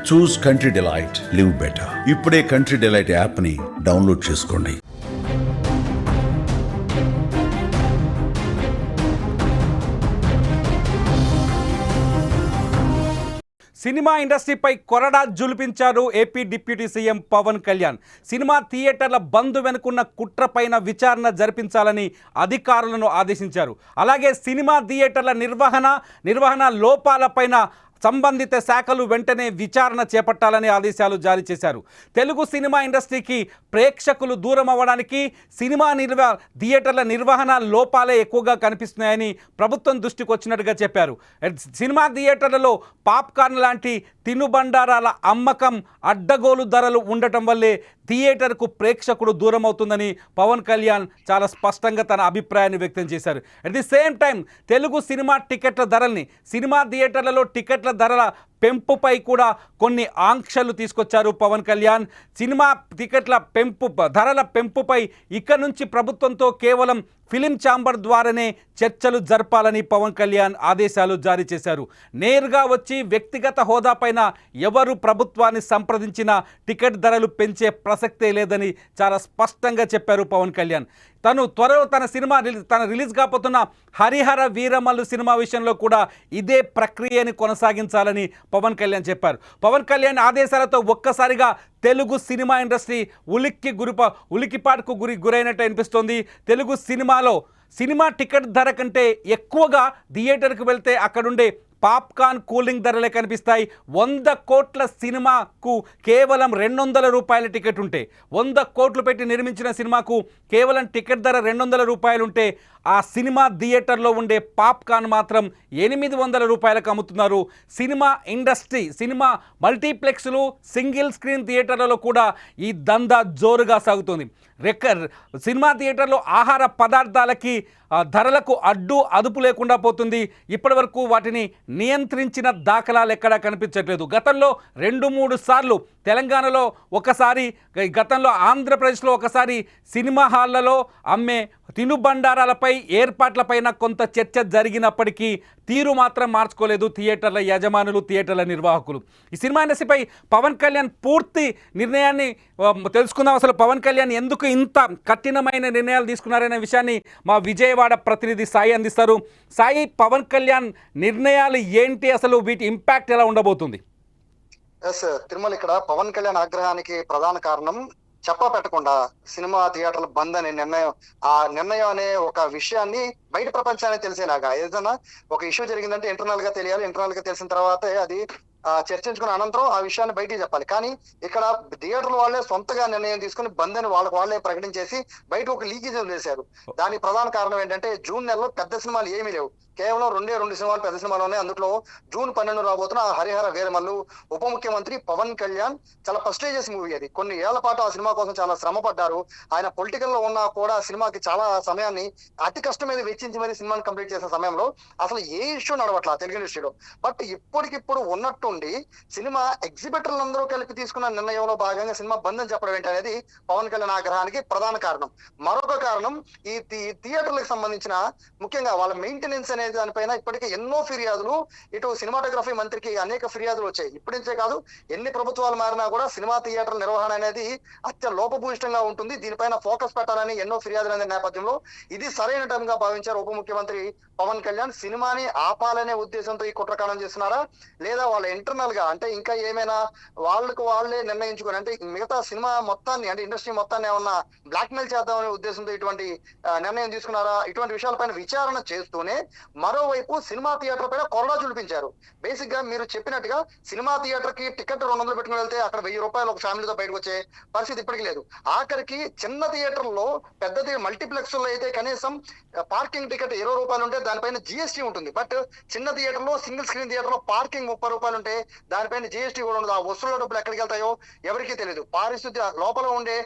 చూస్ country delight, live better. ఇప్పుడే country delight app ని download చేసుకోండి. సినిమా ఇండస్ట్రీపై కొరడా జులిపించారు AP deputy CM Pawan Kalyan. Cinema థియేటర్ల బంద్ వెనుకున్న కుట్రపైన విచారణ జరిపించాలని అధికారులను ఆదేశించారు. అలాగే సినిమా థియేటర్ల నిర్వహణ లోపాలపైన సంబంధిత శాఖలు వెంటనే విచారణ చేపట్టాలని ఆదేశాలు జారీ చేశారు. తెలుగు సినిమా ఇండస్ట్రీకి ప్రేక్షకులు దూరం అవ్వడానికి థియేటర్ల నిర్వహణ లోపాలే ఎక్కువగా కనిపిస్తున్నాయని ప్రభుత్వం దృష్టికి వచ్చినట్టుగా చెప్పారు. సినిమా థియేటర్లలో పాప్కార్న్ లాంటి తినుబండారాల అమ్మకం, అడ్డగోలు ధరలు ఉండటం వల్లే థియేటర్కు ప్రేక్షకుడు దూరం అవుతుందని పవన్ కళ్యాణ్ చాలా స్పష్టంగా తన అభిప్రాయాన్ని వ్యక్తం చేశారు. At the same time Telugu cinema టికెట్ల ధరల్ని, సినిమా థియేటర్లలో టికెట్ల ధరల పెంపుపై కూడా కొన్ని ఆంక్షలు తీసుకొచ్చారు పవన్ కళ్యాణ్. సినిమా టికెట్ల ధరల పెంపుపై ఇక నుంచి ప్రభుత్వంతో కేవలం ఫిలిం ఛాంబర్ ద్వారానే చర్చలు జరపాలని పవన్ కళ్యాణ్ ఆదేశాలు జారీ చేశారు. నేరుగా వచ్చి వ్యక్తిగత హోదాపైన ఎవరు ప్రభుత్వాన్ని సంప్రదించినా టికెట్ ధరలు పెంచే ప్రసక్తే లేదని చాలా స్పష్టంగా చెప్పారు పవన్ కళ్యాణ్. త్వరలో తన రిలీజ్ కాబోతున్న హరిహర వీరమల్లు సినిమా విషయంలో కూడా ఇదే ప్రక్రియని కొనసాగించాలని పవన్ కళ్యాణ్ చెప్పారు. పవన్ కళ్యాణ్ ఆదేశాలతో ఒక్కసారిగా తెలుగు సినిమా ఇండస్ట్రీ ఉలికిపాటుకు గురైనట్టు అనిపిస్తోంది. తెలుగు సినిమా టికెట్ ధర కంటే ఎక్కువగా థియేటర్కి వెళ్తే అక్కడుండే పాప్కార్న్, కూలింగ్ ధరలే కనిపిస్తాయి. 100 కోట్ల సినిమాకు కేవలం 200 రూపాయల టికెట్ ఉంటే, 100 కోట్లు పెట్టి నిర్మించిన సినిమాకు కేవలం టికెట్ ధర 200 రూపాయలు ఉంటే ఆ సినిమా థియేటర్లో ఉండే పాప్కార్న్ మాత్రం 800 రూపాయలకు అమ్ముతున్నారు. సినిమా ఇండస్ట్రీ, సినిమా మల్టీప్లెక్స్లు, సింగిల్ స్క్రీన్ థియేటర్లలో కూడా ఈ దందా జోరుగా సాగుతుంది. సినిమా థియేటర్లో ఆహార పదార్థాలకి ధరలకు అదుపు లేకుండా పోతుంది. ఇప్పటి వరకు వాటిని నియంత్రించిన దాఖలాలు ఎక్కడా కనిపించట్లేదు. గతంలో 2-3 సార్లు తెలంగాణలో ఒకసారి, గతంలో ఆంధ్రప్రదేశ్లో ఒకసారి సినిమా హాళ్లలో అమ్మే తినుబండారాలపై ఏర్పాట్లపైన కొంత చర్చ జరిగినప్పటికీ తీరు మాత్రం మార్చుకోలేదు థియేటర్ల యజమానులు, థియేటర్ల నిర్వాహకులు. ఈ సినిమా ఇండస్ట్రీపై పవన్ కళ్యాణ్ పూర్తి నిర్ణయాన్ని తెలుసుకుందాం. అసలు పవన్ కళ్యాణ్ ఎందుకు ఇంత కఠినమైన నిర్ణయాలు తీసుకున్నారనే విషయాన్ని మా విజయవాడ ప్రతినిధి సాయి అందిస్తారు. సాయి, పవన్ కళ్యాణ్ నిర్ణయాలు ఏంటి, అసలు వీటి ఇంపాక్ట్ ఎలా ఉండబోతుంది? తిరుమల, ఇక్కడ పవన్ కళ్యాణ్ ఆగ్రహానికి ప్రధాన కారణం చెప్పా పెట్టకుండా సినిమా థియేటర్ల బంద్ అనే నిర్ణయం. ఆ నిర్ణయం అనే ఒక విషయాన్ని బయట ప్రపంచానికి తెలిసేలాగా, ఏదైనా ఒక ఇష్యూ జరిగిందంటే ఇంటర్నల్ గా తెలియాలి. ఇంటర్నల్ గా తెలిసిన తర్వాతే అది చర్చించుకున్న అనంతరం ఆ విషయాన్ని బయటికి చెప్పాలి. కానీ ఇక్కడ థియేటర్ల వాళ్ళే సొంతగా నిర్ణయం తీసుకుని బంద్ అని వాళ్ళే ప్రకటించేసి బయట ఒక లీకేజ్ చేశారు. దానికి ప్రధాన కారణం ఏంటంటే జూన్ నెలలో పెద్ద సినిమాలు ఏమీ లేవు, కేవలం 2 సినిమాలు పెద్ద సినిమాలు ఉన్నాయి. అందులో జూన్ 12 రాబోతున్న హరిహర వీరమల్లు. ఉప ముఖ్యమంత్రి పవన్ కళ్యాణ్ చాలా ప్రెస్టీజియస్ మూవీ అది. కొన్ని ఏళ్ల పాటు ఆ సినిమా కోసం చాలా శ్రమ పడ్డారు. ఆయన పొలిటికల్ లో ఉన్నా కూడా సినిమాకి చాలా సమయాన్ని అతి కష్టం మీద వెచ్చించి మరి సినిమాని కంప్లీట్ చేసిన సమయంలో అసలు ఏ ఇష్యూ నడవట్లా తెలుగు ఇండస్ట్రీలో. బట్ ఇప్పటికిప్పుడు ఉన్నట్టుండి సినిమా ఎగ్జిబిటర్లు అందరూ కలిపి తీసుకున్న నిర్ణయంలో భాగంగా సినిమా బంద్ అని చెప్పడం ఏంటనేది పవన్ కళ్యాణ్ ఆగ్రహానికి ప్రధాన కారణం. మరొక కారణం ఈ థియేటర్లకు సంబంధించిన ముఖ్యంగా వాళ్ళ మెయింటెనెన్స్ అనేది దానిపైన ఇప్పటికే ఎన్నో ఫిర్యాదులు, ఇటు సినిమాటోగ్రఫీ మంత్రికి అనేక ఫిర్యాదులు వచ్చాయి. ఇప్పటించే కాదు, ఎన్ని ప్రభుత్వాలు మారినా కూడా సినిమా థియేటర్ల నిర్వహణ అనేది అత్యంత లోపభూయిష్టంగా ఉంటుంది. దీనిపైన ఫోకస్ పెట్టాలని ఎన్నో ఫిర్యాదులు అనే నేపథ్యంలో ఇది సరైన టైం గా భావించారు ఉప ముఖ్యమంత్రి పవన్ కళ్యాణ్. సినిమాని ఆపాలనే ఉద్దేశంతో ఈ కుట్రకాండం చేస్తున్నారా, లేదా వాళ్ళ ఇంటర్నల్ గా అంటే ఇంకా ఏమైనా వాళ్ళే నిర్ణయించుకొని, అంటే మిగతా సినిమా మొత్తాన్ని, అంటే ఇండస్ట్రీ మొత్తాన్ని ఏమన్నా బ్లాక్మెయిల్ చేద్దామనే ఉద్దేశంతో ఇటువంటి నిర్ణయం తీసుకున్నారా? ఇటువంటి విషయాలపైన విచారణ చేస్తూనే మరోవైపు సినిమా థియేటర్ పైన కొరడా చూపించారు. బేసిక్ గా మీరు చెప్పినట్టుగా సినిమా థియేటర్ కి టికెట్ 200 పెట్టుకుని వెళ్తే అక్కడ 1000 రూపాయలు ఒక ఫ్యామిలీతో బయటకు వచ్చే పరిస్థితి ఇప్పటికీ లేదు. ఆఖరికి చిన్న థియేటర్ లో, పెద్ద మల్టీప్లెక్స్ లో అయితే కనీసం పార్కింగ్ టికెట్ 20 రూపాయలు ఉంటే దానిపైన జిఎస్టీ ఉంటుంది. బట్ చిన్న థియేటర్ లో, సింగిల్ స్క్రీన్ థియేటర్ లో పార్కింగ్ 30 రూపాయలు ఉంటే దానిపైన జిఎస్టీ కూడా ఉండదు. ఆ వస్తువుల డబ్బులు ఎక్కడికి వెళ్తాయో ఎవరికీ తెలియదు. పారిశుద్ధ్య లోపల ఉండే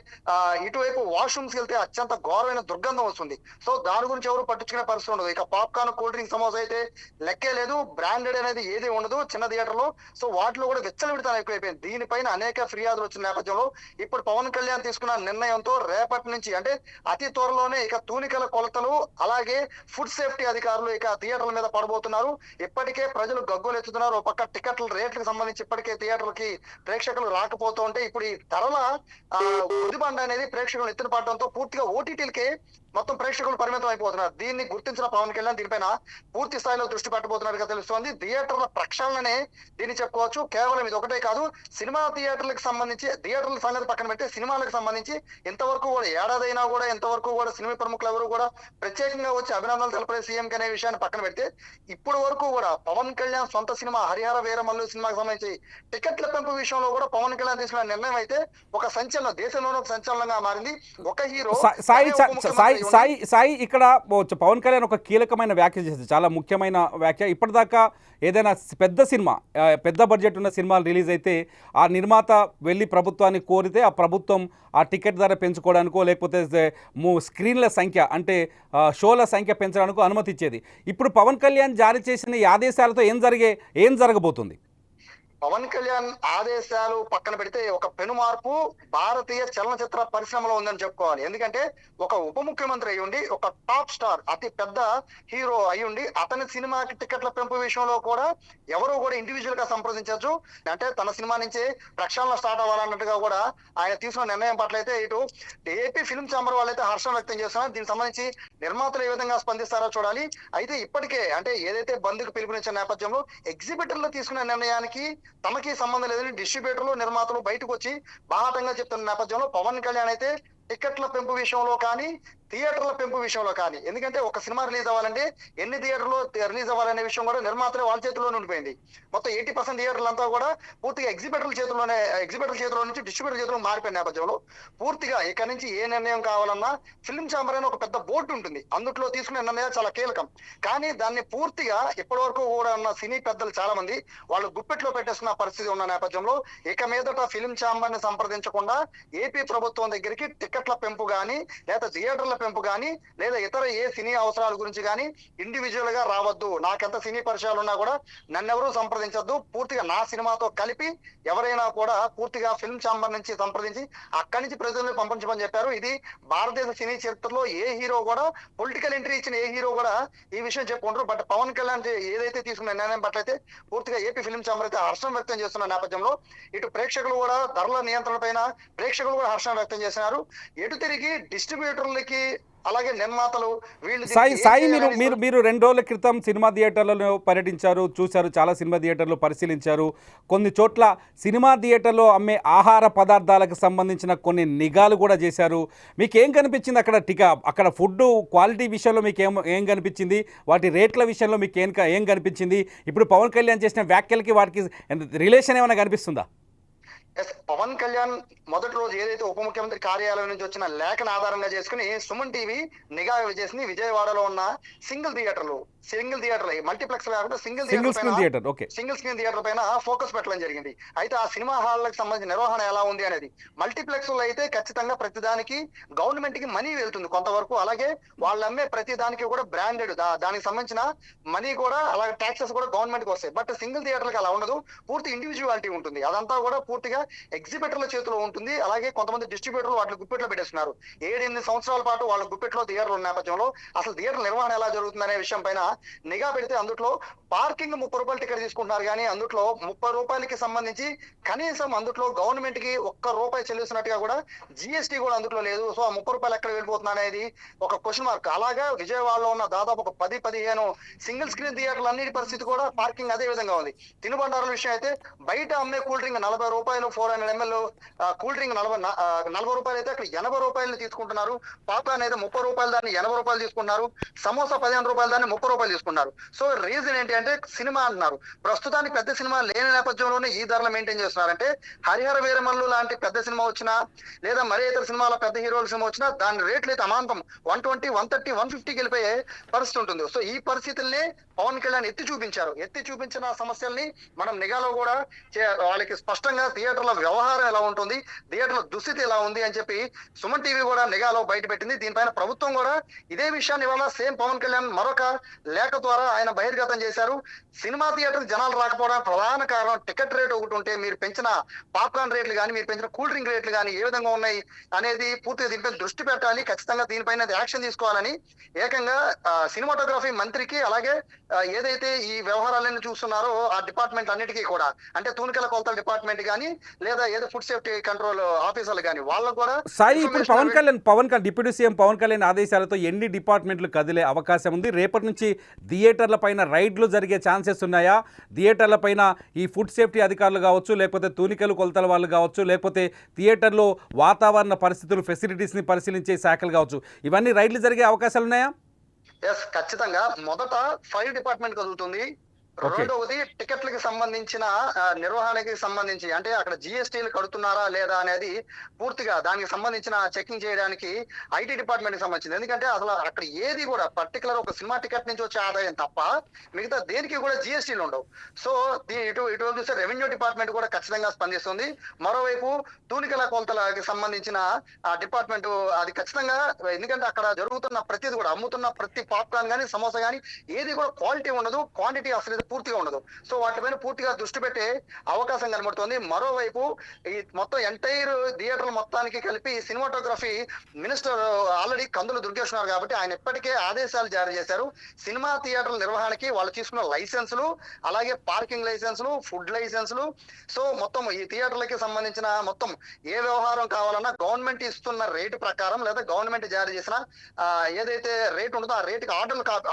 ఇటువైపు వాష్రూమ్స్ వెళ్తే అత్యంత ఘోరమైన దుర్గంధం వస్తుంది. సో దాని గురించి ఎవరు పట్టించుకునే పరిస్థితి ఉండదు. ఇక పాప్కార్న్, కూల్ డ్రింక్, సమోసా అయితే లెక్కే లేదు. బ్రాండెడ్ అనేది ఏది ఉండదు చిన్న థియేటర్ లో. సో వాటిలో కూడా విచ్చలవిడితనం ఎక్కువైపోయింది. దీనిపైన అనేక ఫిర్యాదులు వచ్చిన నేపథ్యంలో ఇప్పుడు పవన్ కళ్యాణ్ తీసుకున్న నిర్ణయంతో రేపటి నుంచి, అంటే అతి త్వరలోనే ఇక తూనికల కొలతలు, అలాగే ఫుడ్ సేఫ్టీ అధికారులు ఇక థియేటర్ల మీద పడబోతున్నారు. ఇప్పటికే ప్రజలు గగ్గోలు ఎత్తుతున్నారు. ఒక పక్క టికెట్ల రేట్లకు సంబంధించి ఇప్పటికే థియేటర్లకి ప్రేక్షకులు రాకపోతూ ఉంటే ఇప్పుడు ఈ ధరల ఉదిబండ అనేది ప్రేక్షకులు ఎత్తున పడడంతో పూర్తిగా ఓటీటీలకే మొత్తం ప్రేక్షకులు పరిమితం అయిపోతున్నారు. దీన్ని గుర్తించిన పవన్ కళ్యాణ్ దీనిపైన పూర్తి స్థాయిలో దృష్టి పెట్టబోతున్నట్టుగా తెలుస్తోంది. థియేటర్ల ప్రక్షాళననే దీన్ని చెప్పుకోవచ్చు. కేవలం ఇది ఒకటే కాదు, సినిమా థియేటర్లకు సంబంధించి థియేటర్ల సంగతి పక్కన పెడితే సినిమాలకు సంబంధించి ఇంతవరకు కూడా ఏడాదైనా కూడా ఇంతవరకు కూడా సినిమా ప్రముఖులు ఎవరు కూడా ప్రత్యేకంగా వచ్చి అభినందనలు తెలిపే సీఎం అనే విషయాన్ని పక్కన పెడితే ఇప్పుడు వరకు కూడా పవన్ కళ్యాణ్ సొంత సినిమా హరిహర వీరమల్లు సినిమాకి సంబంధించి టికెట్ల పెంపు విషయంలో కూడా పవన్ కళ్యాణ్ తీసుకున్న నిర్ణయం అయితే ఒక సంచలనం, దేశంలోనే ఒక సంచలనంగా మారింది. ఒక హీరో సాయి ఇక్కడ పవన్ కళ్యాణ్ ఒక కీలకమైన వ్యాఖ్య చేసింది, చాలా ముఖ్యమైన వ్యాఖ్య. ఇప్పటిదాకా ఏదైనా పెద్ద సినిమా, పెద్ద బడ్జెట్ ఉన్న సినిమాలు రిలీజ్ అయితే ఆ నిర్మాత వెళ్ళి ప్రభుత్వాన్ని కోరితే ఆ ప్రభుత్వం ఆ టికెట్ ధర పెంచుకోవడానికో లేకపోతే స్క్రీన్ల సంఖ్య అంటే షోల సంఖ్య పెంచడానికో అనుమతి ఇచ్చేది. ఇప్పుడు పవన్ కళ్యాణ్ జారీ చేసిన ఈ ఆదేశాలతో ఏం జరగబోతుంది? పవన్ కళ్యాణ్ ఆదేశాలు పక్కన పెడితే ఒక పెను మార్పు భారతీయ చలనచిత్ర పరిశ్రమలో ఉందని చెప్పుకోవాలి. ఎందుకంటే ఒక ఉప ముఖ్యమంత్రి అయ్యుండి, ఒక టాప్ స్టార్, అతి పెద్ద హీరో అయ్యుండి, అతని సినిమాకి టికెట్ల పెంపు విషయంలో కూడా ఎవరు కూడా ఇండివిజువల్ గా సంప్రదించవచ్చు. అంటే తన సినిమా నుంచి ప్రక్షాళన స్టార్ట్ అవ్వాలన్నట్టుగా కూడా ఆయన తీసుకున్న నిర్ణయం పట్ల అయితే ఇటు ఏపీ ఫిల్మ్ ఛాంబర్ వాళ్ళైతే హర్షం వ్యక్తం చేస్తున్నారు. దీనికి సంబంధించి నిర్మాతలు ఏ విధంగా స్పందిస్తారో చూడాలి. అయితే ఇప్పటికే అంటే ఏదైతే బంద్కు పిలుపునిచ్చిన నేపథ్యంలో ఎగ్జిబిటర్లు తీసుకున్న నిర్ణయానికి తమకి సంబంధం లేదని డిస్ట్రిబ్యూటర్లు, నిర్మాతలు బయటకు వచ్చి బాహాటంగా చెప్తున్న నేపథ్యంలో పవన్ కళ్యాణ్ అయితే టికెట్ల పెంపు విషయంలో కానీ థియేటర్ల పెంపు విషయంలో కానీ, ఎందుకంటే ఒక సినిమా రిలీజ్ అవ్వాలంటే ఎన్ని థియేటర్లో రిలీజ్ అవ్వాలనే విషయం కూడా నిర్మాతలే వాళ్ళ చేతిలోనే ఉండిపోయింది. మొత్తం 80% థియేటర్లు అంతా కూడా పూర్తిగా ఎగ్జిబిటర్ల చేతిలో నుంచి డిస్ట్రిబ్యూటర్ చేతిలో మారిపోయిన నేపథ్యంలో పూర్తిగా ఇక్కడ నుంచి ఏ నిర్ణయం కావాలన్నా ఫిల్మ్ ఛాంబర్ అనే ఒక పెద్ద బోర్డు ఉంటుంది, అందులో తీసుకునే నిర్ణయాలు చాలా కీలకం. కానీ దాన్ని పూర్తిగా ఇప్పటి వరకు కూడా ఉన్న సినీ పెద్దలు చాలా మంది వాళ్ళు గుప్పెట్లో పెట్టేస్తున్న పరిస్థితి ఉన్న నేపథ్యంలో ఇక మీదట ఫిల్మ్ ఛాంబర్ ని సంప్రదించకుండా ఏపీ ప్రభుత్వం దగ్గరికి టికెట్ల పెంపు కానీ లేదా థియేటర్ల పెంపు కానీ లేదా ఇతర ఏ సినీ అవసరాల గురించి కానీ ఇండివిజువల్ గా రావద్దు, నాకెంత సినీ పరిచయాలు ఉన్నా కూడా నన్నెవరూ సంప్రదించద్దు, పూర్తిగా నా సినిమాతో కలిపి ఎవరైనా కూడా పూర్తిగా ఫిల్మ్ ఛాంబర్ నుంచి సంప్రదించి అక్కడి నుంచి ప్రజలను పంపించమని చెప్పారు. ఇది భారతదేశ సినీ చరిత్రలో ఏ హీరో కూడా పొలిటికల్ ఎంట్రీ ఇచ్చిన ఏ హీరో కూడా ఈ విషయం చెప్పుకుంటారు. బట్ పవన్ కళ్యాణ్ ఏదైతే తీసుకున్న నిర్ణయం పట్లయితే పూర్తిగా ఏపీ ఫిల్మ్ ఛాంబర్ అయితే హర్షం వ్యక్తం చేస్తున్న నేపథ్యంలో ఇటు ప్రేక్షకులు కూడా ధరల నియంత్రణ పైన ప్రేక్షకులు కూడా హర్షం వ్యక్తం చేస్తున్నారు. ఎటు తిరిగి డిస్ట్రిబ్యూటర్లకి అలాగే నిర్మాతలు వీళ్ళు సాయి మీరు 2 రోజుల క్రితం సినిమా థియేటర్లలో పర్యటించారు, చూశారు, చాలా సినిమా థియేటర్లు పరిశీలించారు. కొన్ని చోట్ల సినిమా థియేటర్లో అమ్మే ఆహార పదార్థాలకు సంబంధించిన కొన్ని నిఘాలు కూడా చేశారు. మీకు ఏం కనిపించింది అక్కడ ఫుడ్ క్వాలిటీ విషయంలో మీకు ఏం కనిపించింది? వాటి రేట్ల విషయంలో మీకు ఏం కనిపించింది? ఇప్పుడు పవన్ కళ్యాణ్ చేసిన వ్యాఖ్యలకి వాటికి రిలేషన్ ఏమైనా కనిపిస్తుందా? పవన్ కళ్యాణ్ మొదటి రోజు ఏదైతే ఉప ముఖ్యమంత్రి కార్యాలయం నుంచి వచ్చిన లేఖను ఆధారంగా చేసుకుని సుమన్ టీవీ నిఘా చేసింది విజయవాడలో ఉన్న సింగిల్ థియేటర్లు మల్టీప్లెక్స్ కాకుండా సింగిల్ స్క్రీన్ థియేటర్ పైన ఫోకస్ పెట్టడం జరిగింది. అయితే ఆ సినిమా హాల్లకు సంబంధించిన నిర్వహణ ఎలా ఉంది అనేది, మల్టీప్లెక్స్ లో అయితే ఖచ్చితంగా ప్రతిదానికి గవర్నమెంట్ కి మనీ వెళ్తుంది కొంతవరకు, అలాగే వాళ్ళు అమ్మే ప్రతి దానికి కూడా బ్రాండెడ్, దానికి సంబంధించిన మనీ కూడా అలాగే ట్యాక్సెస్ కూడా గవర్నమెంట్ కి వస్తాయి. బట్ సింగిల్ థియేటర్లకు అలా ఉండదు, పూర్తి ఇండివిజువాలిటీ ఉంటుంది. అదంతా కూడా పూర్తిగా ఎగ్జిబిటర్ల చేతిలో ఉంటుంది. అలాగే కొంతమంది డిస్ట్రిబ్యూటర్లు వాటిని గుప్పెట్లో పెట్టేస్తున్నారు. 7-8 సంవత్సరాల పాటు వాళ్ళ గుప్పెట్లో థియేటర్ల నేపథ్యంలో అసలు థియేటర్ నిర్వహణ ఎలా జరుగుతుంది అనే విషయం పైన నిఘా పెడితే అందులో పార్కింగ్ 30 రూపాయలు టికెట్ తీసుకుంటున్నారు. కానీ అందులో 30 రూపాయలకి సంబంధించి కనీసం అందులో గవర్నమెంట్ కి ₹1 చెల్లిస్తున్నట్టుగా కూడా GST కూడా అందులో లేదు. సో ఆ 30 రూపాయలు ఎక్కడ వెళ్ళిపోతున్నా అనేది ఒక క్వశ్చన్ మార్క్. అలాగా విజయవాడలో ఉన్న దాదాపు ఒక 10-15 సింగిల్ స్క్రీన్ థియేటర్లు అన్నిటి పరిస్థితి కూడా పార్కింగ్ అదే విధంగా ఉంది. తినుబండారుల విషయం అయితే బయట అమ్మే cool drink ₹40 400 ml cool drink 40 రూపాయలు అయితే అక్కడ 80 రూపాయలు తీసుకుంటున్నారు. పాప్కార్న్ అయితే 30 రూపాయలు దాన్ని 80 రూపాయలు తీసుకుంటున్నారు. సమోసా 15 రూపాయలు దాన్ని 30 రూపాయలు తీసుకున్నారు. సో రీజన్ ఏంటి అంటే సినిమా అంటున్నారు. ప్రస్తుతానికి పెద్ద సినిమా లేని నేపథ్యంలోనే ఈ ధరలు మెయింటైన్ చేస్తున్నారంటే హరిహర వీరమల్లు లాంటి పెద్ద సినిమా వచ్చినా లేదా మరే ఇతర సినిమాల పెద్ద హీరోల సినిమా వచ్చినా దాని రేట్లు అయితే అమాంతం 120, 130, 150 వెళ్ళిపోయే పరిస్థితి ఉంటుంది. సో ఈ పరిస్థితుల్ని పవన్ కళ్యాణ్ ఎత్తి చూపించిన సమస్యల్ని మనం నిఘాలో కూడా వాళ్ళకి స్పష్టంగా థియేటర్ థియేటర్ల వ్యవహారం ఎలా ఉంటుంది, థియేటర్ల దుస్థితి ఎలా ఉంది అని చెప్పి సుమన్ టీవీ కూడా నిఘాలో బయట పెట్టింది. దీనిపైన ప్రభుత్వం కూడా ఇదే విషయాన్ని ఇవాళ సేమ్ పవన్ కళ్యాణ్ మరొక లేఖ ద్వారా ఆయన బహిర్గతం చేశారు. సినిమా థియేటర్ జనాలు రాకపోవడానికి ప్రధాన కారణం టికెట్ రేట్ ఒకటి ఉంటే మీరు పెంచిన పాప్కార్న్ రేట్లు కానీ, మీరు పెంచిన కూల్ డ్రింక్ రేట్లు కానీ ఏ విధంగా ఉన్నాయి అనేది పూర్తిగా దీనిపై దృష్టి పెట్టాలి, ఖచ్చితంగా దీనిపైన యాక్షన్ తీసుకోవాలని ఏకంగా సినిమాటోగ్రఫీ మంత్రికి అలాగే ఏదైతే ఈ వ్యవహారాలను చూస్తున్నారో ఆ డిపార్ట్మెంట్ అన్నిటికీ కూడా, అంటే తూనికల కొలతల డిపార్ట్మెంట్ కానీ లేదా ఏదో ఫుడ్ సేఫ్టీ కంట్రోల్ ఆఫీసర్లు కానీ వాళ్ళకు కూడా సాయి ఇప్పుడు పవన్ కళ్యాణ్ డిప్యూటీ సీఎం పవన్ కళ్యాణ్ ఆదేశాలతో ఎన్ని డిపార్ట్మెంట్లు కదిలే అవకాశం ఉంది? రేపటి నుంచి థియేటర్ల పైన రైడ్లు జరిగే ఛాన్సెస్ ఉన్నాయా? థియేటర్ల పైన ఈ ఫుడ్ సేఫ్టీ అధికారులు కావచ్చు, లేకపోతే తూనికలు కొలతల వాళ్ళు కావచ్చు, లేకపోతే థియేటర్లో వాతావరణ పరిస్థితులు ఫెసిలిటీస్ని పరిశీలించే శాఖలు కావచ్చు, ఇవన్నీ రైడ్లు జరిగే అవకాశాలు ఉన్నాయా? ఎస్, ఖచ్చితంగా. మొదట ఫైర్ డిపార్ట్మెంట్ కదులుతుంది. రెండవది టికెట్లకి సంబంధించిన నిర్వహణకి సంబంధించి, అంటే అక్కడ జిఎస్టీలు కడుతున్నారా లేదా అనేది పూర్తిగా దానికి సంబంధించిన చెకింగ్ చేయడానికి ఐటీ డిపార్ట్మెంట్ కి సంబంధించింది. ఎందుకంటే అసలు అక్కడ ఏది కూడా పర్టికులర్ ఒక సినిమా టికెట్ నుంచి వచ్చే ఆదాయం తప్ప మిగతా దేనికి కూడా జిఎస్టీలు ఉండవు. సో ఇటు చూస్తే రెవెన్యూ డిపార్ట్మెంట్ కూడా ఖచ్చితంగా స్పందిస్తుంది. మరోవైపు తూనికల కొలతలకి సంబంధించిన డిపార్ట్మెంట్ అది ఖచ్చితంగా, ఎందుకంటే అక్కడ జరుగుతున్న ప్రతిది కూడా, అమ్ముతున్న ప్రతి పాప్కార్న్ కానీ సమోసా కానీ ఏది కూడా క్వాలిటీ ఉండదు, క్వాంటిటీ అసలు పూర్తిగా ఉండదు. సో వాటిపైన పూర్తిగా దృష్టి పెట్టే అవకాశం కనబడుతుంది. మరోవైపు ఈ మొత్తం ఎంటైర్ థియేటర్ల మొత్తానికి కలిపి సినిమాటోగ్రఫీ మినిస్టర్ ఆల్రెడీ కందులు దుర్గేష్ ఉన్నారు కాబట్టి ఆయన ఇప్పటికే ఆదేశాలు జారీ చేశారు. సినిమా థియేటర్ల నిర్వహణకి వాళ్ళు తీసుకున్న లైసెన్సులు, అలాగే పార్కింగ్ లైసెన్సులు, ఫుడ్ లైసెన్సులు, సో మొత్తం ఈ థియేటర్లకి సంబంధించిన మొత్తం ఏ వ్యవహారం కావాలన్నా గవర్నమెంట్ ఇస్తున్న రేటు ప్రకారం లేదా గవర్నమెంట్ జారీ చేసిన ఏదైతే రేట్ ఉంటుందో ఆ రేటుకి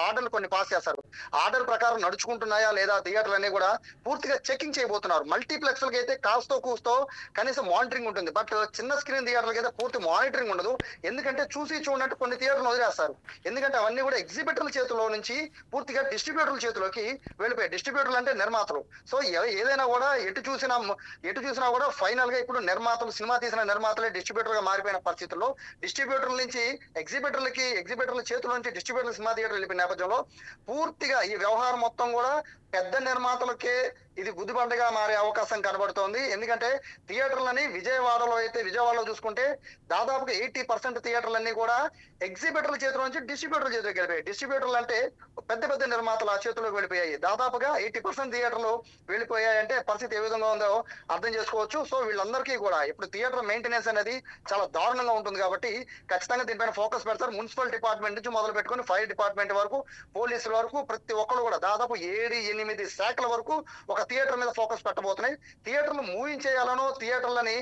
ఆర్డర్లు కొన్ని పాస్ చేస్తారు. ఆర్డర్ ప్రకారం నడుచుకుంటున్నాయా లేదా థియేటర్లు అన్ని కూడా పూర్తిగా చెకింగ్ చేయబోతున్నారు. మల్టీప్లెక్స్ లకి అయితే కాస్తో కూస్తో కనీసం మానిటరింగ్ ఉంటుంది, బట్ చిన్న స్క్రీన్ థియేటర్లకి అయితే పూర్తి మానిటరింగ్ ఉండదు. ఎందుకంటే చూసి చూడనట్టు కొన్ని థియేటర్లు వదిలేస్తారు. ఎందుకంటే అవన్నీ కూడా ఎగ్జిబిటర్ల చేతిలో నుంచి పూర్తిగా డిస్ట్రిబ్యూటర్ల చేతిలోకి వెళ్ళిపోయాయి. డిస్ట్రిబ్యూటర్లు అంటే నిర్మాతలు. సో ఏదైనా కూడా ఎటు చూసినా కూడా ఫైనల్ గా ఇప్పుడు నిర్మాతలు, సినిమా తీసిన నిర్మాతలే డిస్ట్రిబ్యూటర్ గా మారిపోయిన పరిస్థితుల్లో డిస్ట్రిబ్యూటర్ల నుంచి ఎగ్జిబిటర్ల చేతుల నుంచి డిస్ట్రిబ్యూటర్ల సినిమా థియేటర్లు వెళ్ళిపోయిన నేపథ్యంలో పూర్తిగా ఈ వ్యవహారం మొత్తం కూడా పెద్ద నిర్మాతలకే ఇది గుదిబండగా మారే అవకాశం కనబడుతోంది. ఎందుకంటే థియేటర్లని విజయవాడలో చూసుకుంటే దాదాపుగా 80% థియేటర్లన్నీ కూడా ఎగ్జిబిటర్ల చేతుల నుంచి డిస్ట్రిబ్యూటర్ల చేతిలోకి వెళ్ళిపోయాయి. డిస్ట్రిబ్యూటర్లు అంటే పెద్ద పెద్ద నిర్మాతల చేతుల్లోకి వెళ్ళిపోయాయి. దాదాపుగా 80% థియేటర్లు వెళ్ళిపోయాయంటే పరిస్థితి ఏ విధంగా ఉందో అర్థం చేసుకోవచ్చు. సో వీళ్ళందరికీ కూడా ఇప్పుడు థియేటర్ మెయింటెనెన్స్ అనేది చాలా దారుణంగా ఉంటుంది కాబట్టి ఖచ్చితంగా దీనిపైన ఫోకస్ పెడతారు. మున్సిపల్ డిపార్ట్మెంట్ నుంచి మొదలు పెట్టుకుని ఫైర్ డిపార్ట్మెంట్ వరకు, పోలీసుల వరకు ప్రతి ఒక్కరు కూడా దాదాపు 7-8 శాఖల వరకు ఒక థియేటర్ మీద ఫోకస్ పెట్టబోతున్నాయి. థియేటర్లు మూయించేయాలనో, థియేటర్లని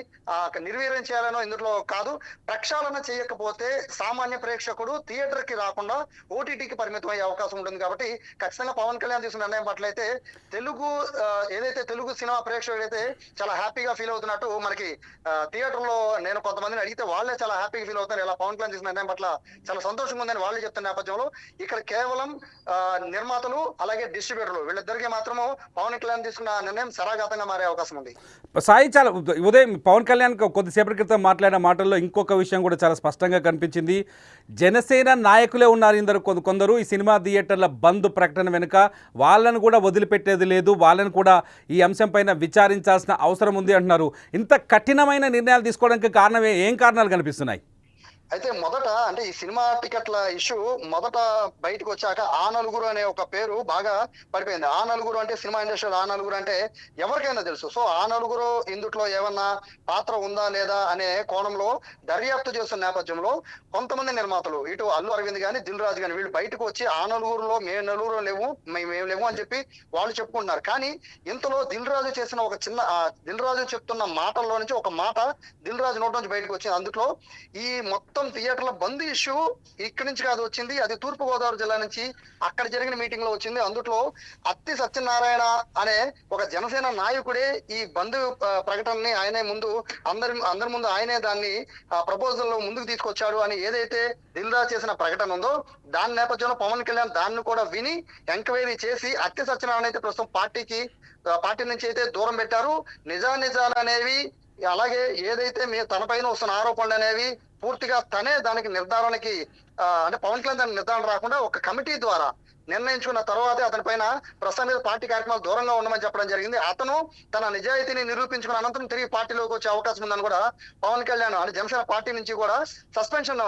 నిర్వీర్యం చేయాలనో ఇందులో కాదు. ప్రక్షాళన చేయకపోతే సామాన్య ప్రేక్షకుడు థియేటర్ కి రాకుండా ఓటీటీకి పరిమితం అయ్యే అవకాశం ఉంటుంది. కాబట్టి ఖచ్చితంగా పవన్ కళ్యాణ్ తీసుకున్న నిర్ణయం పట్ల అయితే తెలుగు సినిమా ప్రేక్షకుడు అయితే చాలా హ్యాపీగా ఫీల్ అవుతున్నట్టు మనకి థియేటర్లో నేను కొంతమందిని అడిగితే వాళ్ళే చాలా హ్యాపీగా ఫీల్ అవుతారు. ఇలా పవన్ కళ్యాణ్ తీసుకున్న నిర్ణయం పట్ల చాలా సంతోషంగా ఉందని వాళ్ళే చెప్తున్న నేపథ్యంలో ఇక్కడ కేవలం నిర్మాతలు అలాగే డిస్ట్రిబ్యూటర్లు వీళ్ళిద్దరికీ మాత్రము పవన్ కళ్యాణ్ తీసుకున్న నిర్ణయం సరాఘాతంగా మారే అవకాశం ఉంది. సాయి, చాలా ఉదయం పవన్ కళ్యాణ్ కొద్దిసేపటి క్రితం మాట్లాడిన మాటల్లో ఇంకొక విషయం కూడా చాలా స్పష్టంగా కనిపించింది. జనసేన నాయకులే ఉన్నారు కొందరు ఈ సినిమా థియేటర్ల బంద్ ప్రకటన వెనుక, వాళ్ళను కూడా వదిలిపెట్టేది లేదు, వాళ్ళని కూడా ఈ అంశం పైన విచారించాల్సిన అవసరం ఉంది అంటున్నారు. ఇంత కఠినమైన నిర్ణయాలు తీసుకోవడానికి ఏం కారణాలు కనిపిస్తున్నాయి? అయితే మొదట అంటే ఈ సినిమా టికెట్ల ఇష్యూ మొదట బయటకు వచ్చాక ఆ నలుగురు అనే ఒక పేరు బాగా పడిపోయింది. ఆ నలుగురు అంటే సినిమా ఇండస్ట్రీలో ఆ నలుగురు అంటే ఎవరికైనా తెలుసు. సో ఆ నలుగురు ఇందుట్లో ఏమన్నా పాత్ర ఉందా లేదా అనే కోణంలో దర్యాప్తు చేస్తున్న నేపథ్యంలో కొంతమంది నిర్మాతలు, ఇటు అల్లు అరవింద్ కానీ దిల్ రాజు కానీ వీళ్ళు బయటకు వచ్చి ఆ నలుగురులో మేము లేవు అని చెప్పి వాళ్ళు చెప్పుకుంటున్నారు. కానీ ఇంతలో దిల్ రాజు చేసిన ఒక చిన్న దిల్ రాజు చెప్తున్న మాటల్లో నుంచి ఒక మాట దిల్ రాజు నోట్ నుంచి బయటకు వచ్చింది. అందులో ఈ మొత్తం థియేటర్ల బంద్ ఇష్యూ ఇక్కడి నుంచి కాదు వచ్చింది, అది తూర్పు గోదావరి జిల్లా నుంచి అక్కడ జరిగిన మీటింగ్ లో వచ్చింది. అందులో అత్తి సత్యనారాయణ అనే ఒక జనసేన నాయకుడే ఈ బంద్ ప్రకటనని ఆయనే అందరి ముందు ఆయనే దాన్ని ప్రపోజల్ లో ముందుకు తీసుకొచ్చాడు అని ఏదైతే దిల్ రాజు చేసిన ప్రకటన ఉందో దాని నేపథ్యంలో పవన్ కళ్యాణ్ దాన్ని కూడా విని ఎంక్వైరీ చేసి అత్తి సత్యనారాయణ అయితే ప్రస్తుతం పార్టీ నుంచి అయితే దూరం పెట్టారు. నిజాలు అనేవి అలాగే ఏదైతే తన పైన వస్తున్న ఆరోపణలు అనేవి పూర్తిగా తనే దానికి నిర్ధారణకి అంటే పవన్ కళ్యాణ్ దానికి నిర్ధారణ రాకుండా ఒక కమిటీ ద్వారా నిర్ణయించుకున్న తర్వాతే అతని పైన ప్రస్తుతం మీద పార్టీ కార్యక్రమాలు దూరంగా ఉండమని చెప్పడం జరిగింది. అతను తన నిజాయితీని నిరూపించుకున్న అనంతరం తిరిగి పార్టీలోకి వచ్చే అవకాశం ఉందని కూడా పవన్ కళ్యాణ్ అంటే జనసేన పార్టీ నుంచి కూడా సస్పెన్షన్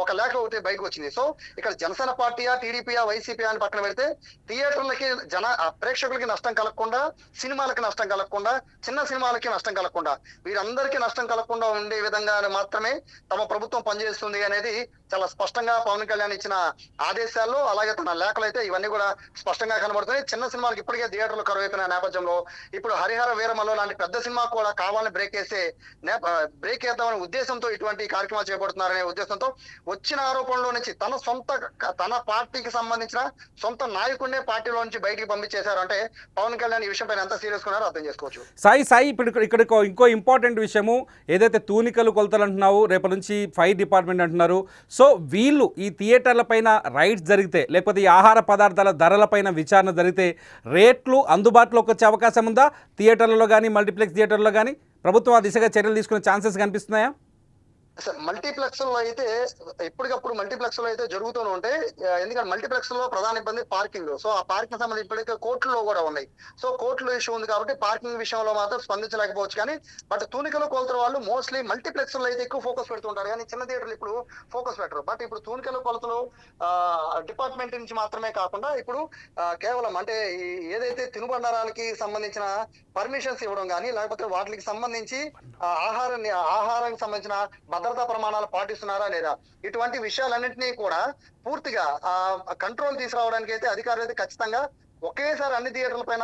ఒక లేఖ ఒకటి బయటకు వచ్చింది. సో ఇక్కడ జనసేన పార్టీయా, టీడీపీయా, వైసీపీ అని పక్కన పెడితే థియేటర్లకి ప్రేక్షకులకి నష్టం కలగకుండా, సినిమాలకి నష్టం కలగకుండా, చిన్న సినిమాలకి నష్టం కలగకుండా, వీరందరికీ నష్టం కలగకుండా ఉండే విధంగా మాత్రమే తమ ప్రభుత్వం పనిచేస్తుంది అనేది చాలా స్పష్టంగా పవన్ కళ్యాణ్ ఇచ్చిన ఆదేశాల్లో, అలాగే తన లేఖలు అయితే ఇవన్నీ కూడా స్పష్టంగా కనబడుతున్నాయి. చిన్న సినిమాలకు ఇప్పటికే థియేటర్లు కరువైపోయిన నేపథ్యంలో ఇప్పుడు హరిహర వీరమల్లు లాంటి పెద్ద సినిమా కూడా కావాలని బ్రేక్ వేద్దామనే ఉద్దేశంతో ఇటువంటి కార్యక్రమాలు చేపడుతున్నారనే ఉద్దేశంతో వచ్చిన ఆరోపణలో నుంచి తన పార్టీకి సంబంధించిన సొంత నాయకుడినే పార్టీలో నుంచి బయటికి పంపించేశారు అంటే పవన్ కళ్యాణ్ ఈ విషయం పైన ఎంత సీరియస్ ఉన్నారో అర్థం చేసుకోవచ్చు. సాయి ఇప్పుడు ఇక్కడ ఇంకో ఇంపార్టెంట్ విషయము, ఏదైతే తూనికలు కొలతలు అంటున్నావు, రేపటి నుంచి ఫైర్ డిపార్ట్మెంట్ అంటున్నారు. సో వీళ్ళు ఈ థియేటర్ల పైన రైడ్స్ జరిగితే, లేకపోతే ఈ ఆహార పదార్థాల ధరలపైన విచారణ జరిగితే రేట్లు అందుబాటులోకి వచ్చే అవకాశం ఉందా? థియేటర్లలో కానీ, మల్టీప్లెక్స్ థియేటర్లో కానీ ప్రభుత్వం ఆ దిశగా చర్యలు తీసుకునే ఛాన్సెస్ కనిపిస్తున్నాయా? మల్టీప్లెక్స్ లో అయితే ఎప్పటికప్పుడు మల్టీప్లెక్స్ లో అయితే జరుగుతూనే ఉంటాయి. ఎందుకంటే మల్టీప్లెక్స్ లో ప్రధాన ఇబ్బంది పార్కింగ్. సో ఆ పార్కింగ్ సంబంధించి ఇప్పటికే కోర్టులో కూడా ఉన్నాయి. సో కోర్టులో ఇష్యూ ఉంది కాబట్టి పార్కింగ్ విషయంలో మాత్రం స్పందించలేకపోవచ్చు. కానీ బట్ తూనికలు కొలతల వాళ్ళు మోస్ట్లీ మల్టీప్లెక్స్ లో అయితే ఎక్కువ ఫోకస్ పెడుతుంటారు, కానీ చిన్న థియేటర్లు ఇప్పుడు ఫోకస్ పెట్టరు. బట్ ఇప్పుడు తూనికలు కొలతలు డిపార్ట్మెంట్ నుంచి మాత్రమే కాకుండా ఇప్పుడు కేవలం అంటే ఏదైతే తినుబండారాలకి సంబంధించిన పర్మిషన్స్ ఇవ్వడం కానీ, లేకపోతే వాటికి సంబంధించి ఆహారానికి సంబంధించిన భద్రతా ప్రమాణాలు పాటిస్తున్నారా లేదా, ఇటువంటి విషయాలన్నింటినీ కూడా పూర్తిగా కంట్రోల్ తీసుకురావడానికి అయితే అధికారులు అయితే ఖచ్చితంగా ఒకేసారి అన్ని థియేటర్ల పైన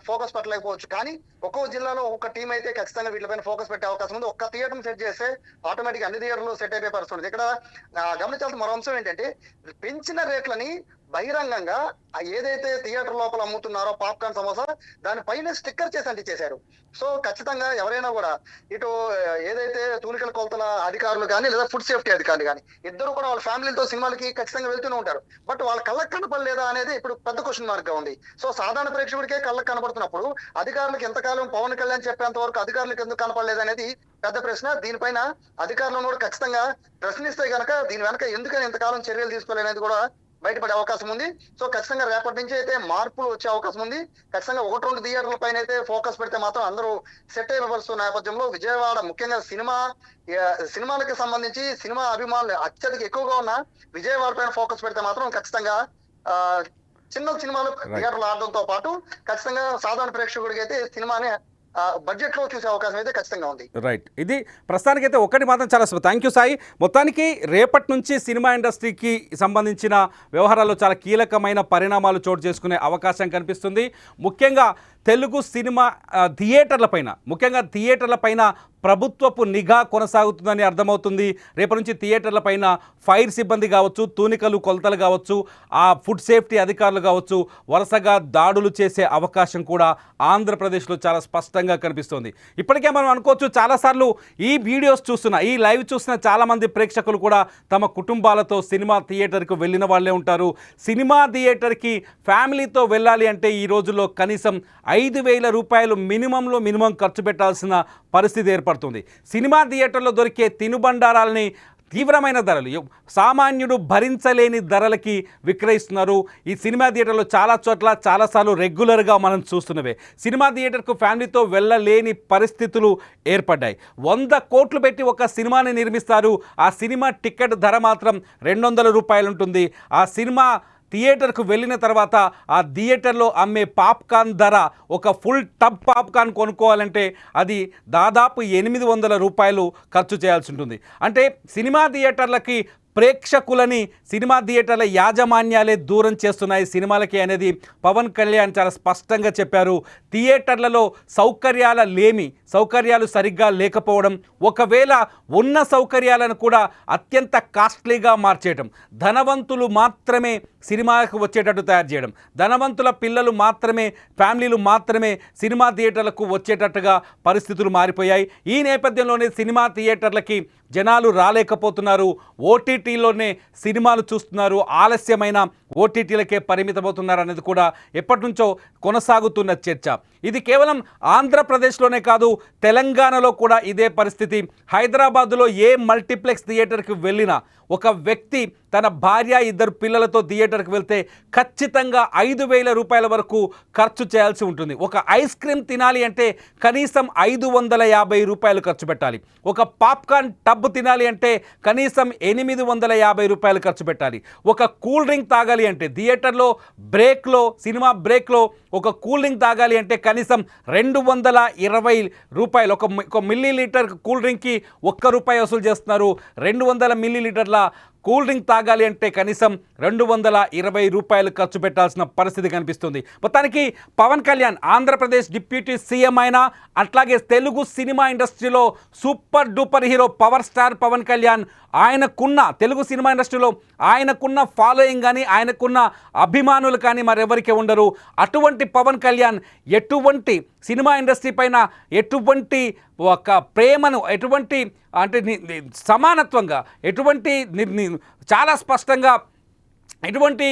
ఫోకస్ పెట్టలేకపోవచ్చు. కానీ ఒక్కో జిల్లాలో ఒక టీం అయితే ఖచ్చితంగా వీటిపైన ఫోకస్ పెట్టే అవకాశం ఉంది. ఒక్క థియేటర్ సెట్ చేస్తే ఆటోమేటిక్ అన్ని థియేటర్లు సెట్ అయిపోయే పరిస్థితి ఉంది. ఇక్కడ గమనించాల్సిన మరో అంశం ఏంటంటే పెంచిన రేట్లని బహిరంగంగా ఏదైతే థియేటర్ లోపల అమ్ముతున్నారో పాప్కార్న్, సమోసా దానిపైన స్టిక్కర్ చేసి అంటించేశారు. సో ఖచ్చితంగా ఎవరైనా కూడా ఇటు ఏదైతే తూనికల కొలతల అధికారులు కానీ లేదా ఫుడ్ సేఫ్టీ అధికారులు కానీ ఇద్దరు కూడా వాళ్ళ ఫ్యామిలీతో సినిమాలకి ఖచ్చితంగా వెళ్తూనే ఉంటారు. బట్ వాళ్ళ కళ్ళకి కనపడలేదా అనేది ఇప్పుడు పెద్ద క్వశ్చన్ మార్క్ గా ఉంది. సో సాధారణ ప్రేక్షకుడికే కళ్ళకి కనపడుతున్నప్పుడు అధికారులకు ఎంతకాలం పవన్ కళ్యాణ్ చెప్పేంత వరకు అధికారులకు ఎందుకు కనపడలేదు అనేది పెద్ద ప్రశ్న. దీనిపైన అధికారులను కూడా ఖచ్చితంగా ప్రశ్నిస్తే గనక దీని వెనక ఎందుకని ఇంతకాలం చర్యలు తీసుకోలేఅనేది కూడా బయటపడే అవకాశం ఉంది. సో ఖచ్చితంగా రేపటి నుంచి అయితే మార్పులు వచ్చే అవకాశం ఉంది. ఖచ్చితంగా 1-2 థియేటర్ల పైన అయితే ఫోకస్ పెడితే మాత్రం అందరూ సెట్ అయిపోవలసిన నేపథ్యంలో విజయవాడ ముఖ్యంగా సినిమాలకు సంబంధించి సినిమా అభిమానులు అత్యధిక ఎక్కువగా ఉన్న విజయవాడ పైన ఫోకస్ పెడితే మాత్రం ఖచ్చితంగా చిన్న సినిమాలు థియేటర్లు ఆడడంతో పాటు ఖచ్చితంగా సాధారణ ప్రేక్షకుడికి అయితే సినిమాని బడ్జెట్ లో చూసే అవకాశం అయితే ఖచ్చితంగా ఉంది. రైట్, ఇది ప్రస్తుతానికైతే ఒకటి మాత్రం చాలా థ్యాంక్ యూ సాయి. మొత్తానికి రేపటి నుంచి సినిమా ఇండస్ట్రీకి సంబంధించిన వ్యవహారాల్లో చాలా కీలకమైన పరిణామాలు చోటు చేసుకునే అవకాశం కనిపిస్తుంది. ముఖ్యంగా తెలుగు సినిమా థియేటర్లపైన ప్రభుత్వపు నిఘా కొనసాగుతుందని అర్థమవుతుంది. రేపటి నుంచి థియేటర్లపైన ఫైర్ సిబ్బంది కావచ్చు, తూనికలు కొలతలు కావచ్చు, ఆ ఫుడ్ సేఫ్టీ అధికారులు కావచ్చు, వరుసగా దాడులు చేసే అవకాశం కూడా ఆంధ్రప్రదేశ్లో చాలా స్పష్టంగా కనిపిస్తుంది. ఇప్పటికే మనం అనుకోవచ్చు, చాలాసార్లు ఈ వీడియోస్ చూస్తున్న, ఈ లైవ్ చూస్తున్న చాలామంది ప్రేక్షకులు కూడా తమ కుటుంబాలతో సినిమా థియేటర్కు వెళ్ళిన వాళ్ళే ఉంటారు. సినిమా థియేటర్కి ఫ్యామిలీతో వెళ్ళాలి అంటే ఈ రోజుల్లో కనీసం 5,000 రూపాయలు మినిమం ఖర్చు పెట్టాల్సిన పరిస్థితి ఏర్పడుతుంది. సినిమా థియేటర్లో దొరికే తినుబండారాలని తీవ్రమైన ధరలు, సామాన్యుడు భరించలేని ధరలకి విక్రయిస్తున్నారు. ఈ సినిమా థియేటర్లో చాలా చోట్ల చాలాసార్లు రెగ్యులర్గా మనం చూస్తున్నవే. సినిమా థియేటర్కు ఫ్యామిలీతో వెళ్ళలేని పరిస్థితులు ఏర్పడ్డాయి. 100 కోట్లు పెట్టి ఒక సినిమాని నిర్మిస్తారు. ఆ సినిమా టికెట్ ధర మాత్రం 200 రూపాయలు ఉంటుంది. ఆ సినిమా థియేటర్కు వెళ్ళిన తర్వాత ఆ థియేటర్లో అమ్మే పాప్కార్న్ ధర, ఒక ఫుల్ టబ్ పాప్కార్న్ కొనుక్కోవాలంటే అది దాదాపు 800 రూపాయలు ఖర్చు చేయాల్సి ఉంటుంది. అంటే సినిమా థియేటర్లకి ప్రేక్షకులని సినిమా థియేటర్ల యాజమాన్యాలే దూరం చేస్తున్నాయి సినిమాలకి అనేది పవన్ కళ్యాణ్ చాలా స్పష్టంగా చెప్పారు. థియేటర్లలో సౌకర్యాలు సరిగ్గా లేకపోవడం, ఒకవేళ ఉన్న సౌకర్యాలను కూడా అత్యంత కాస్ట్లీగా మార్చేయడం, ధనవంతులు మాత్రమే సినిమాకు వచ్చేటట్టు తయారు చేయడం, ధనవంతుల పిల్లలు మాత్రమే, ఫ్యామిలీలు మాత్రమే సినిమా థియేటర్లకు వచ్చేటట్టుగా పరిస్థితులు మారిపోయాయి. ఈ నేపథ్యంలోనే సినిమా థియేటర్లకి జనాలు రాలేకపోతున్నారు. OTT ఓటీటీలోనే సినిమాలు చూస్తున్నారు, ఆలస్యమైన ఓటీటీలకే పరిమితమవుతున్నారు అనేది కూడా ఎప్పటి నుంచో కొనసాగుతున్న చర్చ. ఇది కేవలం ఆంధ్రప్రదేశ్లోనే కాదు, తెలంగాణలో కూడా ఇదే పరిస్థితి. హైదరాబాదులో ఏ మల్టీప్లెక్స్ థియేటర్కి వెళ్ళినా ఒక వ్యక్తి తన భార్య 2 పిల్లలతో థియేటర్కి వెళ్తే ఖచ్చితంగా 5,000 రూపాయల వరకు ఖర్చు చేయాల్సి ఉంటుంది. ఒక ఐస్ క్రీమ్ తినాలి అంటే కనీసం 550 రూపాయలు ఖర్చు పెట్టాలి. ఒక పాప్కార్న్ టబ్ తినాలి అంటే కనీసం 850 రూపాయలు ఖర్చు పెట్టాలి. ఒక కూల్ డ్రింక్ తాగాలి అంటే థియేటర్లో బ్రేక్లో, సినిమా బ్రేక్లో ఒక కూల్ డ్రింక్ తాగాలి అంటే కనీసం 220 రూపాయలు. ఒక మిల్లీ లీటర్ కూల్ డ్రింక్కి ₹1 వసూలు చేస్తున్నారు. 200 మిల్లీ లీటర్ల కూల్ డ్రింక్ తాగాలి అంటే కనీసం 220 రూపాయలు ఖర్చు పెట్టాల్సిన పరిస్థితి కనిపిస్తుంది. మొత్తానికి పవన్ కళ్యాణ్ ఆంధ్రప్రదేశ్ డిప్యూటీ సీఎం అయినా, అట్లాగే తెలుగు సినిమా ఇండస్ట్రీలో super duper hero power star Pawan Kalyan, ఆయనకున్న తెలుగు సినిమా ఇండస్ట్రీలో ఆయనకున్న ఫాలోయింగ్ కానీ, ఆయనకున్న అభిమానులు కానీ మరెవరికి ఉండరు. అటువంటి పవన్ కళ్యాణ్ ఎటువంటి సినిమా ఇండస్ట్రీ పైన ఎటువంటి ఒక ప్రేమను, ఎటువంటి అంటే సమానత్వంగా, ఎటువంటి చాలా స్పష్టంగా ఎటువంటి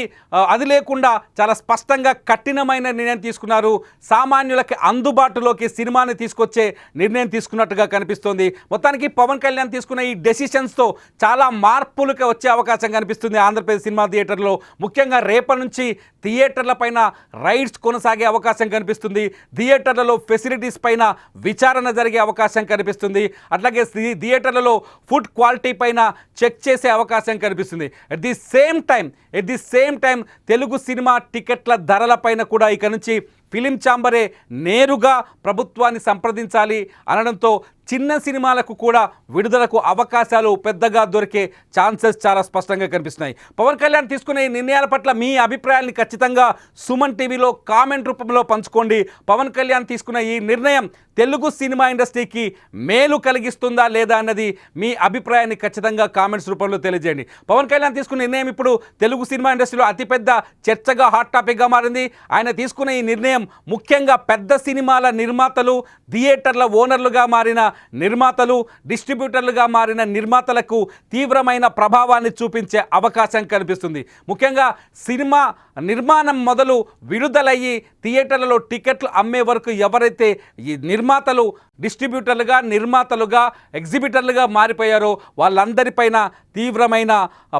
అది లేకుండా చాలా స్పష్టంగా కఠినమైన నిర్ణయం తీసుకున్నారు. సామాన్యులకి అందుబాటులోకి సినిమాని తీసుకొచ్చే నిర్ణయం తీసుకున్నట్టుగా కనిపిస్తోంది. మొత్తానికి పవన్ కళ్యాణ్ తీసుకున్న ఈ డెసిషన్స్తో చాలా మార్పులకి వచ్చే అవకాశం కనిపిస్తుంది ఆంధ్రప్రదేశ్ సినిమా థియేటర్లో. ముఖ్యంగా రేపటి నుంచి థియేటర్ల పైన రైడ్స్ కొనసాగే అవకాశం కనిపిస్తుంది. థియేటర్లలో ఫెసిలిటీస్ పైన విచారణ జరిగే అవకాశం కనిపిస్తుంది. అట్లాగే థియేటర్లలో ఫుడ్ క్వాలిటీ పైన చెక్ చేసే అవకాశం కనిపిస్తుంది. At the same time Telugu cinema టికెట్ల ధరలపైన కూడా ఇక నుంచి ఫిలిం ఛాంబరే నేరుగా ప్రభుత్వాన్ని సంప్రదించాలి అనడంతో చిన్న సినిమాలకు కూడా విడుదలకు అవకాశాలు పెద్దగా దొరికే ఛాన్సెస్ చాలా స్పష్టంగా కనిపిస్తున్నాయి. పవన్ కళ్యాణ్ తీసుకునే ఈ నిర్ణయాల పట్ల మీ అభిప్రాయాన్ని ఖచ్చితంగా సుమన్ టీవీలో కామెంట్ రూపంలో పంచుకోండి. పవన్ కళ్యాణ్ తీసుకున్న ఈ నిర్ణయం తెలుగు సినిమా ఇండస్ట్రీకి మేలు కలిగిస్తుందా లేదా అన్నది మీ అభిప్రాయాన్ని ఖచ్చితంగా కామెంట్స్ రూపంలో తెలియజేయండి. పవన్ కళ్యాణ్ తీసుకున్న నిర్ణయం ఇప్పుడు తెలుగు సినిమా ఇండస్ట్రీలో అతిపెద్ద చర్చగా, హాట్ టాపిక్గా మారింది. ఆయన తీసుకున్న ఈ నిర్ణయం ముఖ్యంగా పెద్ద సినిమాల నిర్మాతలు, థియేటర్ల ఓనర్లుగా మారిన నిర్మాతలు, డిస్ట్రిబ్యూటర్లుగా మారిన నిర్మాతలకు తీవ్రమైన ప్రభావాన్ని చూపించే అవకాశం కనిపిస్తుంది. ముఖ్యంగా సినిమా నిర్మాణం మొదలు విడుదలయ్యి థియేటర్లలో టికెట్లు అమ్మే వరకు ఎవరైతే ఈ నిర్మాతలు, డిస్ట్రిబ్యూటర్లుగా, నిర్మాతలుగా, ఎగ్జిబిటర్లుగా మారిపోయారో వాళ్ళందరిపైన తీవ్రమైన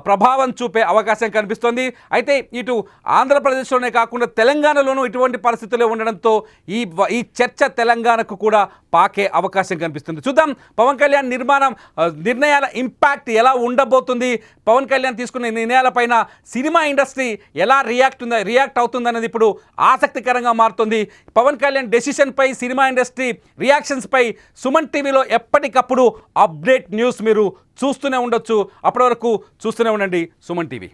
ప్రభావం చూపే అవకాశం కనిపిస్తుంది. అయితే ఇటు ఆంధ్రప్రదేశ్లోనే కాకుండా తెలంగాణలోనూ ఇటువంటి పరిస్థితులు ఉండడంతో ఈ చర్చ తెలంగాణకు కూడా పాకే అవకాశం కనిపిస్తుంది. చూద్దాం పవన్ కళ్యాణ్ నిర్ణయాల ఇంపాక్ట్ ఎలా ఉండబోతుంది, పవన్ కళ్యాణ్ తీసుకునే నిర్ణయాలపైన సినిమా ఇండస్ట్రీ ఎలా రియాక్ట్ అవుతుందన్నది ఇప్పుడు ఆసక్తికరంగా మారుతుంది. పవన్ కళ్యాణ్ డెసిషన్పై సినిమా ఇండస్ట్రీ రియాక్షన్స్పై సుమన్ టీవీలో ఎప్పటికప్పుడు అప్డేట్ న్యూస్ మీరు చూస్తూనే ఉండొచ్చు. అప్పటి వరకు చూస్తూనే ఉండండి సుమన్ టీవీ.